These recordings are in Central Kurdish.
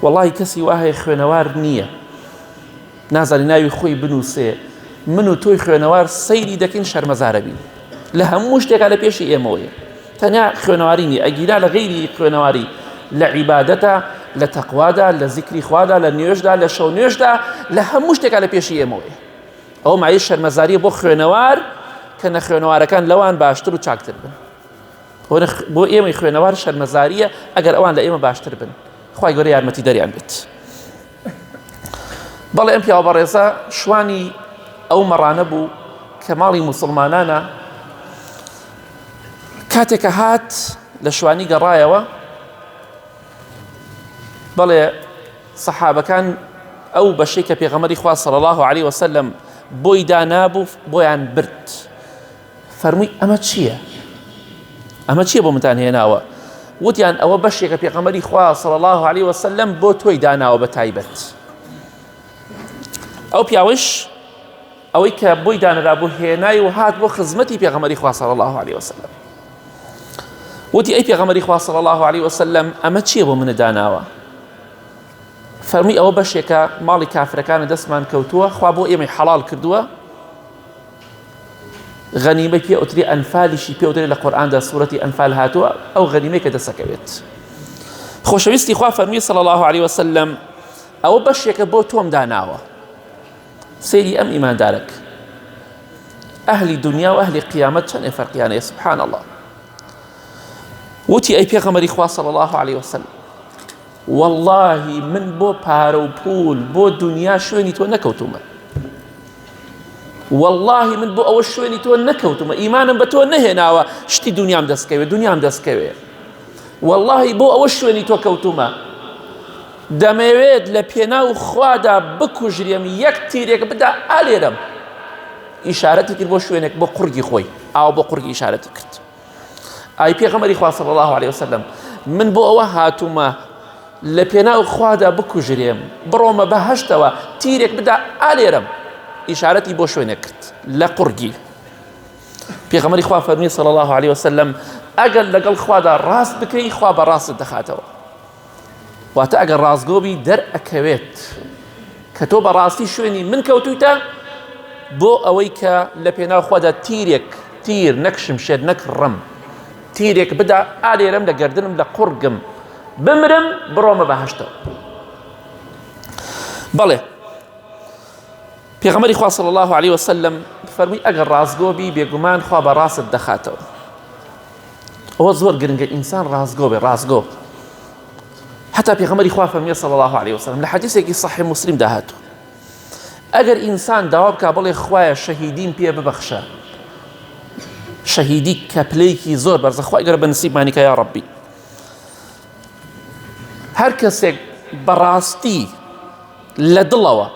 والله کەسی وایە خوێنەوار نییە نازانی ناوی خۆی بنووسێ من و تۆی خوێنەوار سەیری دەکەین شەرمەزارە بین لە هەموو شتێکا لە پێشی ئێمەوەیە تەنیا خوێنەواری نیە ئەگیرا لە غەیری خوێنەواری لە عیبادەتە لە تەقوادا لە زیکری خوادا لە نوێژدا لە شەو نوێژدا لە هەموو شتێکا لە پێشی ئێمەوەیە ئەو مایە شەرمەزاریە بۆ خوێنەوار کە نە خوێنەوارەکان لەوان باشتر و چاکتر بن بۆ ئێمەی خوێنەوار شەرمەزاریە ئەگەر ئەوان لە ئێمە باشتر بن خوای گەورە یارمەتی دەریان بێت بەڵێ ئەم پیاوە بەڕێزە شوانی ئەو مەڕانە بوو کە ماڵی موسڵمانانە کاتێکە هات لە شوانی گەڕایەوە بەڵێ سەحابەکان ئەو بەشەی کە پێغەمبەری خوا صلی الله علیه وسلم بۆی دانابوو بۆیان برد فەرمووی ئەمە چییە؟ ئەمە چییە بۆ منتان هێناوە؟ وتیان ئەوە بەشێکە پێغەمبەری خوا صلی الله علیه وسلم بۆ تۆی داناوە بە تایبەت ئەو پیاوەش ئەوەی کە بۆی دانرا بوو هێنای و هات بۆ خزمەتی پێغەمبەری خوا صلی الله علیه وسلم وتی ئەی پێغەمبەری خوا صلی الله علیه وسلم ئەمە چییە بۆ منە داناوە؟ فەرمووی ئەوە بەشێکە ماڵی کافرەکانە دەستمان کەوتووە خوا بۆ ئێمەی حەڵال کردووە غەنیمەی پێ ئوتری ئەنفالیشی پێ ئوتری لە قورئاندا سوورەتی ئەنفال هاتووە ئەو غەنیمەی کە دەسەکەوێت خۆشەویستی خوا فەرمووی صلی الله علیه وسلم ئەوە بەشێکە بۆ تۆم داناوە سەیری ئەم ئیماندارێک ئەهلی دنیا و ئەهلی قیامەت چەندێ فەرقیانەیە سبحان الله وتی ئەی پێغەمبەری خوا صلی الله علیه وسلم والله من بۆ پارە و پول بۆ دنیا شوێنی تۆ نەکەوتومە والله من بۆ ئەوە شوێنی تۆ نەکەوتومە ئیمانم بە تۆ نەهێناوە شتی دنیام دەستکەوێ والله بۆ ئەوە شوێنی تۆ کەوتومە دەمەوێت لە پێناو خوادا بکوژرێم یەک تیرێک بدا ئالێرم ئیشارەتی کرد بۆ شوێنێک بۆ قورگی خۆی ئاو بۆ قورگی ئیشارەتی کرد ئای پێغەمبەری خوا صلی الله علیه وسلم من بۆ ئەوە هاتوومە لە پێناو خوادا بکوژرێم بڕۆمە بەهەشتەوە تیرێک بدا ئالێرم ئیشارەتی بۆ شوێنێک کرد لە قورگی پێغەمبەری خوا فەرمووی صلی الله علیه وسلم ئەگەر لەگەڵ خوادا ڕاست بکەی خوا بەڕاستت دەخاتەوە واتە ئەگەر ڕازگۆبی دەرئەکەوێت کە تۆ بەڕاستی شوێنی من کەوتویتە بۆ ئەوەی کە لە پێناو خوادا تیر نەکشم شێت نەکڕم تیرێک بدا ئالێرم لە گەردنم لە قورگم بمرم بڕۆمە بەهەشتەوە بەڵێ پێغەمبەری خوا صلی الله علیه وسلم فەرمووی ئەگەر ڕازگۆبی بێگومان خوا بەڕاستت دەخاتەوە ئەوە زۆر گرنگە ئینسان ڕازگۆ بێ ڕازگۆ حتى پێغەمبەری خوا فەرمووی صلی الله علیه وسلم لە حەدیثێکی صحیح مسلم داهاتوو ئەگەر ئینسان داوا بکا بڵێ خوایە شەهیدیم پێ ببەخشە شەهیدی کە پلەیەکی زۆر بەرزە خوای گەورە بە نسیبمانی کە یا ڕەبی هەر کەسێک بەڕاستی لە دڵەوە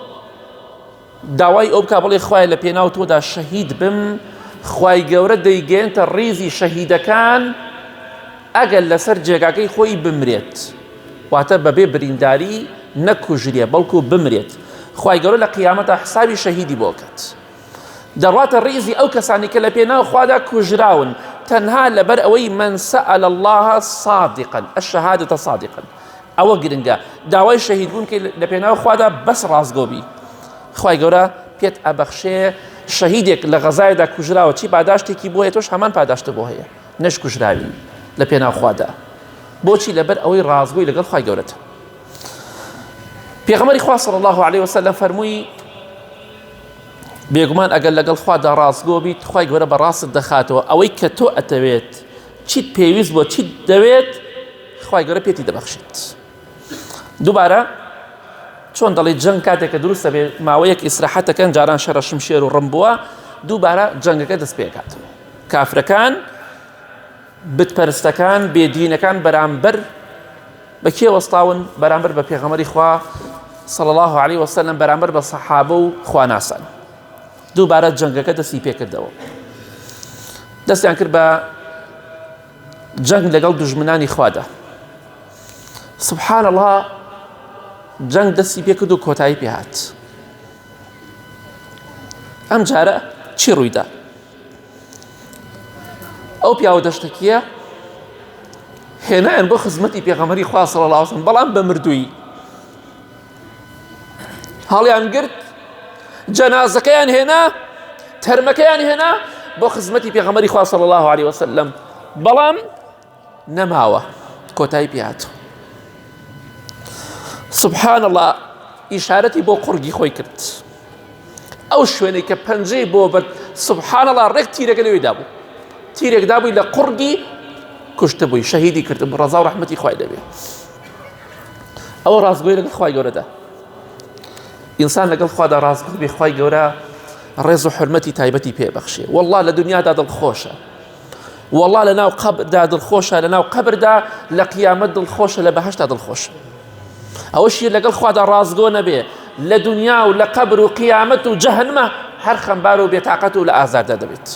داوای ئەو بکا بڵێ خوایە لە پێناو تۆدا شەهید بم خوای گەورە دەیگەێنتە ڕیزی شەهیدەکان ئەگەر لەسەر جێگاکەی خۆی بمرێت واتە بەبێ برینداری نەکوژرێ بەڵکو بمرێت خوای گەورە لە قیامەتە حسابی شەهیدی بۆ کات دەڕواتە ڕیزی ئەو کەسانی کە لە پێناو خوادا کوژراون تەنها لەبەر ئەوەی من سەئەل الله صادقا الشهادة صادقا ئەوە گرنگە داوای شەهیدبوون کە لە پێناو خوادا بەس ڕازگۆبی خوای گەورە پێت ئەبەخشێ شەهیدێک لە غەزایەدا کوژراوە چی پاداشتێکی بۆ هەیە تۆش هەمان پاداشتە بۆ هەیە نەش کوژراوی لە پێناو خوادا بۆچی لەبەر ئەوەی ڕازگۆی لەگەڵ خوای گەورەتە پێغەمبەری خوا صلی الله علیه وسلم فەرمووی بێگومان ئەگەر لەگەڵ خوادا ڕازگۆ بیت خوای گەورە بەڕاستت دەخاتەوە ئەوەی کە تۆ ئەتەوێت چیت پێویست بۆ چیت دەوێت خوای گەورە پێتی دەبەخشێت دووبارە چۆن دەڵێ جەنگ کاتێککە دروستە بێ ماوەیەک ئیسراحەتەکەن جاران شەڕە شمشێر و ڕم بووە دووبارە جەنگەکە دەست پێ کاتەوە کافرەکان بتپەرستەکان بێدینەکان بەرامبەر بە کێ وەستاون بەرامبەر بە پێغەمبەری خوا صلی الله علیه وسلم بەرامبەر بە سەحابە و خواناسان دووبارە جەنگەکە دەستی پێ کردەوە دەستیان کرد بە جەنگ لەگەڵ دوژمنانی خوادا سبحان الله جەنگ دەستی پێ کرد و کۆتایی پێ هات ئەم جارە چی ڕوویدا ئەو پیاوە دەشتەکیە هێنایان بۆ خزمەتی پێغەمبەری خوا صلی الله علیه وسلم بەڵام بە مردووی هەڵیان گرت جەنازەکەیان هێنا تەرمەکەیان هێنا بۆ خزمەتی پێغەمبەری خوا صلی الله عليه وسلم بەڵام نەماوە کۆتایی پێهاتوو سبحان الله ئیشارەتی بۆ قورگی خۆی کرد ئەو شوێنەی کە پەنجەی بۆ بەر سبحان الله ڕێک تیرەکە لەوێدا بوو تیرێک دابووی لە قورگی کوشتە بووی شەهیدی کرد ڕەزا و ڕەحمەتی خوای دەبێ ئەوە ڕازگۆی لەگەڵ خوای گەورەدا ئینسان لەگەڵ خوادا ڕازگۆ بێ خوای گەورە ڕێز و حرمەتی تایبەتی پێبەخشێ والله لە دنیادا دڵخۆشە والله لە ناو قەبردا دڵخۆشە لە ناو قەبردا لە قیامەت دڵخۆشە لە بەهەشتا دڵخۆشە ئەوەشی لەگەڵ خوادا ڕازگۆ نەبێ لە دنیا و لە قەبر و قیامەت و جەهەنمە هەر خەمبار و بێتاقەت و لە ئازاردا دەبێت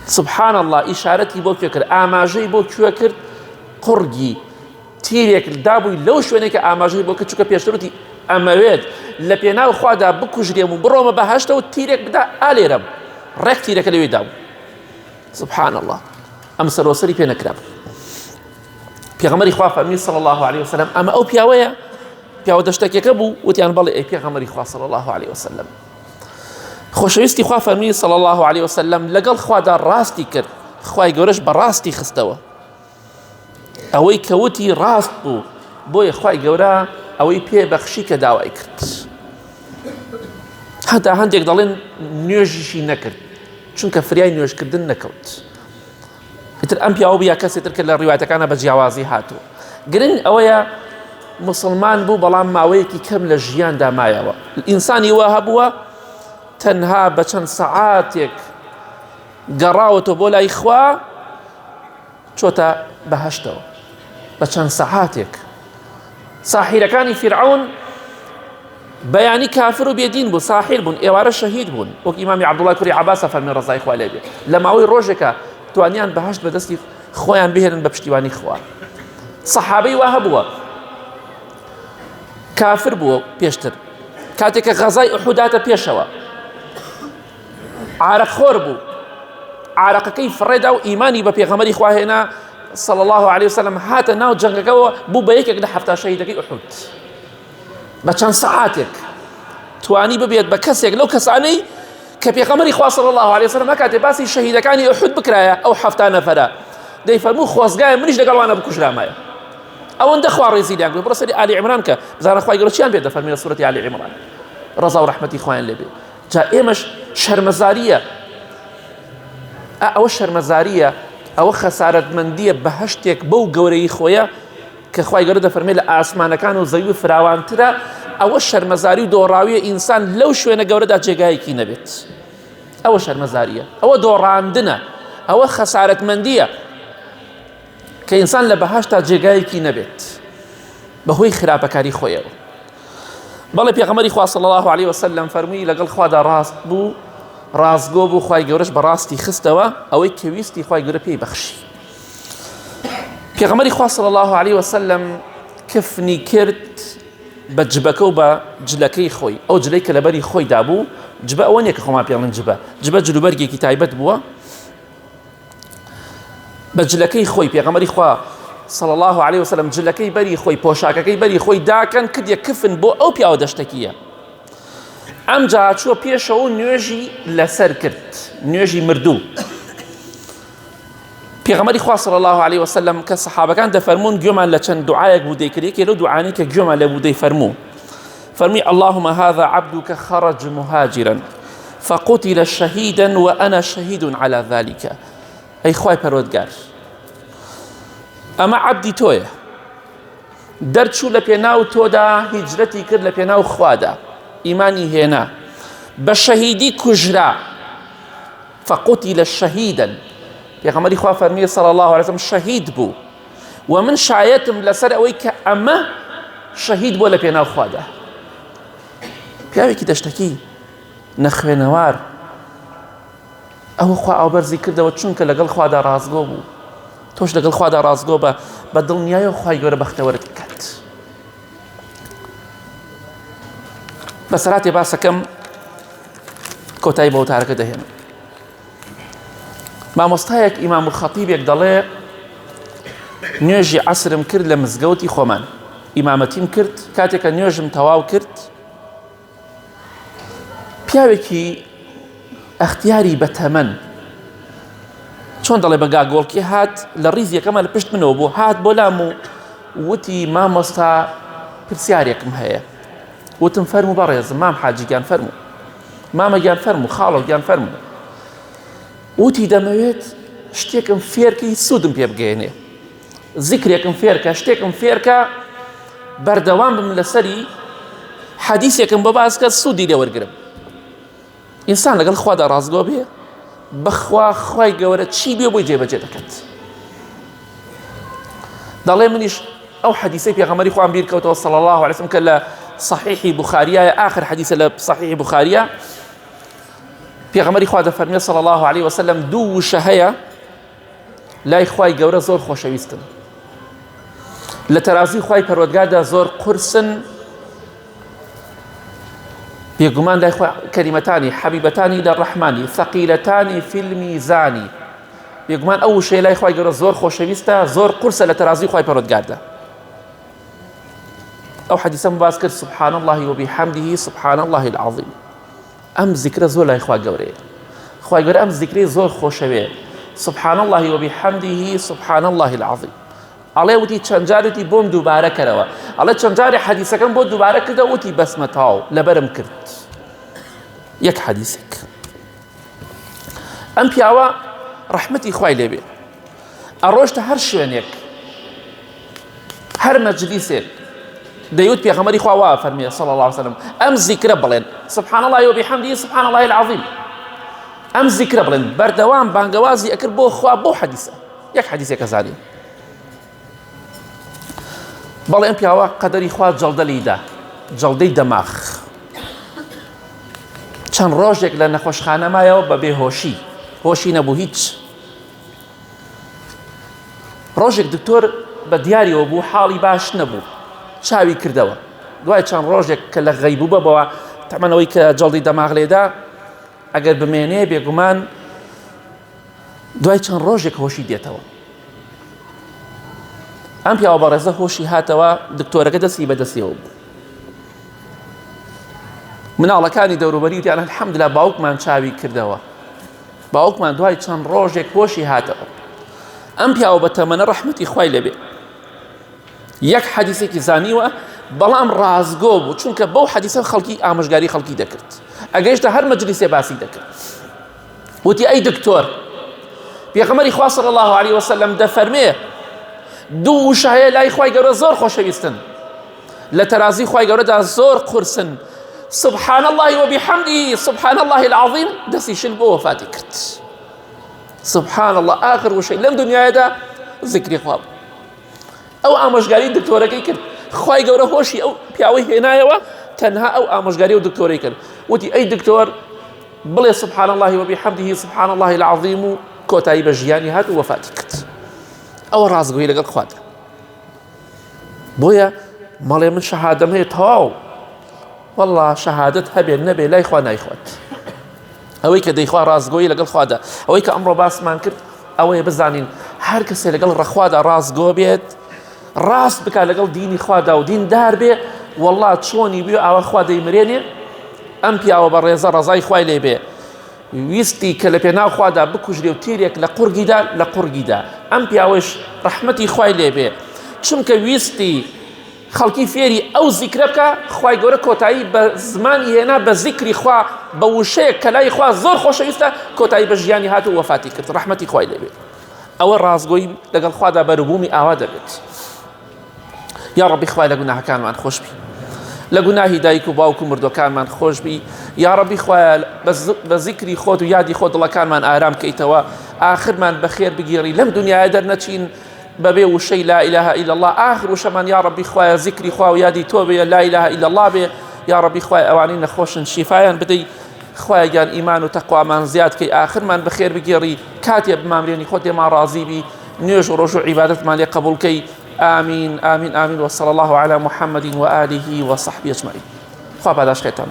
سبحان الله ئیشارەتی بۆ کوێ کرد ئاماژەی بۆ کوێ کرد قورگی تیرێک دابووی لەو شوێنێک کە ئاماژەی بۆ کرد چونکە پێشتر وتی ئەمەوێت لە پێناو خوادا بکوژرێم و بڕۆمە بەهەشتە و تیرێک بدا ئالێرەم ڕێک تیرەکە لەوێ دابوو سبحان الله ئەم سەرۆسەری پێ نەکرا پێغەمبەری خوا فەرمی صلی الله عليه وسلم ئەمە ئەو پیاوەیە پیاوە دەشتێکەکە بوو وتیان بەڵێ ئەی پێغەمبەری خوا صلی الله عليه وسلم خۆشەویستی خوا فەرمی صلی الله عليه وسلم لەگەڵ خوادا ڕاستی کرد خوای گەورەش بەڕاستی خستەوە ئەوەی کەوتی ڕاست بوو بۆیە خوای گەورە ئەوەی پێبەخشی کە داوای کرد هەتا هەندێک دەڵێن نوێژیشی نەکرد چونکە فریای نوێژکردن نەکەوت ئیتر ئەم پیاوە بیا کەسێتر کە لە ڕیوایەتەکانە بە جیاوازی هاتووە گرنگ ئەوەیە مسلمان بوو بەڵام ماوەیەکی کەم لە ژیاندا مایەوە ئینسانی وا هەبووە تەنها بە چەند سەعاتێک گەڕاوەتەوە بۆ لای خوا چۆتە بەهەشتەوە بە چەند سەعاتێک ساحیرەکانی فیرعون بەیانی کافر و بێدین بوو ساحیر بوون ئێوارە شەهید بوون وەک ئیمامی عەبدوڵڵای کوڕی عەباسە فەرمێ ڕەزای خوا لێ بێ لە ماوەی ڕۆژێکە توانیان بەهەشت بەدەستی خۆیان بهێنن بە پشتیوانی خوا سەحابەی وا هەبووە کافر بووە پێشتر کاتێککە غەزای ئوحوداتە پێشەوە عارەقخۆر بوو عارەقەکەی فڕێدا و ئیمانی بە پێغەمبەری خوا هێنا صلى الله عليه وسلم هاتە ناو جەنگەکەەوە بوو بە یەکێک لە حەفتا شەهیدەکەی ئوحود بە چەند سەعاتێک توانی ببێت بە کەسێک لەو کەسانەی کە پێغەمبەری خوا صلی الله عليه وسلم کاتێ باسی شەهیدەکانی ئوحود بکرایە ئەو حەفتا نەفەرە دەیفەرموو خۆزگایە منیش لەگەڵوانە بکوژرامایە ئەوەندە خوا ڕێزی لیان کرد بڕە سەری ئالی عیمران کە بزانە خوای گەورە چیان پێ دەفەرمێ لە سوورەتی ئالی عیمران ڕەزا و ڕەحمەتی خوایان لێ بێ جا ئێمەش شەرمەزاریە ئەوە شەرمەزاریە ئەوە خەسارەتمەندیە بەهەشتێک بەو گەورەی خۆیە کە خوای گەورە دەفەرمێ لە ئاسمانەکان و زەوی فراوانترە ئەوە شەرمەزاری و دۆڕاویە ئینسان لەو شوێنە گەورەدا جێگایەکی نەبێت ئەوە شەرمەزاریە ئەوە دۆڕاندنە ئەوە خەسارەتمەندیە کە ئینسان لە بەهەشتا جێگایەکی نەبێت بەهۆی خراپەکاری خۆیەوە بەڵێ پێغەمبەری خوا صلی الله عليه وسلم فەرمووی لەگەڵ خوادا ڕاست بوو ڕازگۆ بوو خوای گەورەش بەڕاستی خستەوە ئەوەی کە ویستی خوای گەورە پێی بەخشی پێغەمبەری خوا صلی الله عليه وسلم کفنی کرد بە جبەکە و بە جلەکەی خۆی ئەو جلەی کە لەبەری خۆی دابوو جبە ئەوە نییە کە خۆمان پێڵێن جبە جلوبەرگێکی تایبەت بووە بە جلەکەی خۆی پێغەمبەری خوا صلی الله عليه وسلم جلەکەی بەری خۆی پۆشاکەکەی بەری خۆی داکەن کردیە کفن بۆ ئەو پیاوە دەشتەکیە ئەمجا چووە پێشەوە نوێژی لەسەر کرد نوێژی مردوو پێغەمبەری خوا صلی الله عليه وسلم کە سەحابەکان دەفەرمون گوێمان لە چەند دوعایەک بوو دەیکرد یەکێ لەو دوعانەی کە گوێمان لێ بوو دەیفەرموو فەرمی اللهم هذا عبدك خرج مهاجرا فقتل شهيدا وأنا شهيد على ذلك ئەی خوای پەروەردگار ئەمە عەبدی تۆیە دەرچوو لە پێناو تۆدا هیجرەتی کرد لە پێناو خوادا ئیمانی هێنا بە شەهیدی کوژرا فقتل شهيدا پێغەمبەری خوا فەرمیێ صلی الله عليه وسلم شەهید بوو و من شایەتم لەسەر ئەوەی کە ئەمە شەهید بووە لە پێناو خوادا پیاوێکی دەشتەکی نەخوێنەوار ئەوە خوا ئاوبەرزی کردەوە چونکە لەگەڵ خوادا ڕازگۆ بوو تۆش لەگەڵ خوادا ڕازگۆ بە دڵنیایە خوای گەورە بەختەوەرت بکات بەسەراتێ باسەکەم کۆتایی بە وتارەکە دەهێنم مامۆستایەک ئیمام الخەتیبێک دەڵێ نوێژی عەسرم کرد لە مزگەوتی خۆمان ئیمامەتیم کرد کاتێککە نوێژم تەواو کرد پیاوێکی ئەختیاری بەتەمەن چۆن دەڵێ بەگا گۆڵکی هات لە ڕیز یەکەمە لە پشت منەوە بوو هات بۆ لام و وتی مامۆستا پرسیارێکم هەیە وتم فەرموو بەڕێزم مام حاجی گیان فەرموو مامە گیان فەرموو خاڵۆ گیان فەرموو وتی دەمەوێت شتێکم فێرکەی سوودم پێ بگەێنێ زیکرێکم فێرکە شتێکم فێرکە بەردەوام بم لەسەری حەدیثێکم بە باس کە سوودی لێ وەرگرم ئینسان لەگەڵ خوادا ڕازگۆ بێ بەخوا خوای گەورە چی بێ بۆی جێبەجێ دەکەت دەڵێ منیش ئەو حەدیثەی پێغەمبەری خوام بیر کەوتەوە صلی الله علیه وسلم کە لە صحیحی بوخاریایە آخر حەدیثە لە صحیحی بوخاریە پێغەمبەری خوا دەفەرمێ صلی الله علیه وسلم دوو وشە هەیە لای خوای گەورە زۆر خۆشەویستن لە تەرازوی خوای پەروەردگاردا زۆر قورسن بێگومان لای خوای کەریمەتانی حەبیبەتانی لە ڕەحمانی ثەقیلەتانی فی المیزانی بێگومان ئەو وشەیە لای خوای گەورە زۆر خۆشەویستە زۆر قورسە لە تەرازوی خوای پەروەردگاردا ئەو حەدیثەم باس کرد سبحان الله وبحمده سبحان الله العظیم ئەم زیکرە زۆر لای خوای گەورەیە خوای گەورە ئەم زیکرەی زۆر خۆشەوێ سبحان الله وبحمده سبحان الله العظیم ئەڵێ وتی چەند جارێتی بۆم دووبارە کەرەوە ئەڵێ چەند جارێ حەدیثەکەم بۆ دووبارە کردە وتی بەسمە تاو لەبەرم کرد یەک حەدیثێک ئەم پیاوە ڕەحمەتی خوای لێبێ ئەڕۆشتە هەر شوێنێک هەر مەجلیسێک دەیوت پێغەمبەری خوا وا فەرمێ صلی الله علیه وسلم ئەم زیکرە بڵێن سبحان الله وبحمده سبحان الله العظیم ئەم زیکرە بڵێن بەردەوام بانگەوازی ئەکرد بۆ خوا بۆ حەدیثە یەک حەدیثێکە زانێ بەڵێ ئەم پیاوە قەدەری خوا جەڵدە لێیدا جەڵدەی دەماغ چەند ڕۆژێک لە نەخۆشخانە مایەوە بە بێهۆشی هۆشی نەبوو هیچ ڕۆژێک دکتۆر بە دیاریەوە بوو حاڵی باش نەبوو چاوی کردەوە دوای چەند ڕۆژێک کە لە غەیبوبە بەوە تەمەنەوەی کە جەڵدەی دەماغ لێدا ئەگەر بمێنێ بێگومان دوای چەند ڕۆژێک هۆشی دێتەوە ئەم پیاوە بەڕێزە هۆشی هاتەوە دکتۆرەکە دەستی بەدەستیەوە بوو مناڵەکانی دەوروبەری وتیان الحەمدوللا باوکمان چاوی کردەوە باوکمان دوای چەند ڕۆژێک هۆشی هاتەوە ئەم پیاوە بە تەمەنە ڕەحمەتی خوای لێبێ یەک حەدیثێکی زانیوە بەڵام ڕازگۆ بوو چونکە بەو حەدیثە خەڵکی ئامۆژگاری خەڵکی دەکرد ئەگەیشتە هەر مەجلیسێ باسی دەکرد وتی ئەی دکتۆر پێغەمبەری خوا صلی الله علیه وسلم دەفەرمێ دوو وشە هەیە لای خوای گەورە زۆر خۆشەویستن لە تەرازی خوای گەورەدا زۆر قورسن سبحان الله وبحمده سبحان الله العظیم دەستی شل بۆ وەفاتی کرد سبحان الله آخر وشەی لەم دنیایەدا زیکری خوا بوو ئەو ئامۆژگاری دکتۆرەکەی کرد خوای گەورە هۆشی ئەو پیاوەی هێنایەوە تەنها ئەو ئامۆژگاری و دکتۆرەی کرد وتی ئەی دکتۆر بڵێ سبحان الله وبحمده سبحان الله العظیم و کۆتایی بە ژیانی هات و وەفاتی کرد ئەوە ڕازگۆیی لەگەڵ خوادا بۆیە مەڵێ من شەهادەم هەیە تەواو والله شەهادەت هەبێ نەبێ لای خوا نایخوات ئەوەی کە دەیخوا ڕازگۆیی لەگەڵ خوادا ئەوەی کە ئەمڕۆ باسمان کرد ئەوەیە بزانین هەر کەسێ لەگەڵ ڕەخوادا ڕازگۆ بێت ڕاست بکات لەگەڵ دینی خوادا و دیندار بێ والله چۆنی بێ ئاوا خوا دەیمرێنێ ئەم پیاوە بە ڕێزە ڕەزای خوای لێ بێ ویستی کە لە پێناو خوادا بکوژرێ و تیرێک لە قورگیدا ئەم پیاوەش ڕەحمەتی خوای لێ بێ چونکە ویستی خەڵکی فێری ئەو زیکرە بکە خوای گەورە کۆتایی بە زمانی هێنا بە زیکری خوا بە وشەیەک کە لای خوا زۆر خۆشەویستە کۆتایی بە ژیانی هات و وەفاتی کرد ڕەحمەتی خوای لێ بێ ئەوە ڕازگۆیی لەگەڵ خوادا بەروبوومی ئاوا دەبێت یا ڕەبی خوای لە گوناهەکانمان خۆش بی لە گوناهی دایک و باوک و مردوەکانمان خۆش بی یا ڕەبی خوایە بە زیکری خۆت و یادی خۆت دڵەکانمان ئارام کەیتەوە ئاخرمان بەخێر بگیڕی لەم دنیاە دەرنەچین بەبێ وشەی لا إله إلا الله آخر وشەمان یا ڕەبی خوایە زیکری خوا و یادی تۆ بێ لا إله إلا الله بێ یا ڕەبی خوای ئەوانەی نەخۆشن شیفایان بدەی خوایە گیان ئیمان و تەقوامان زیاد کەی ئاخرمان بەخێر بگیڕی کاتێ بمامرێنی خۆت دێما ڕازی بی نوێژ و ڕۆژ و عیبادەتمان لێ قبول کەی آمين آمين آمين وصلى الله على محمد وآله وصحبه أجمعين. خواب هذا شيطان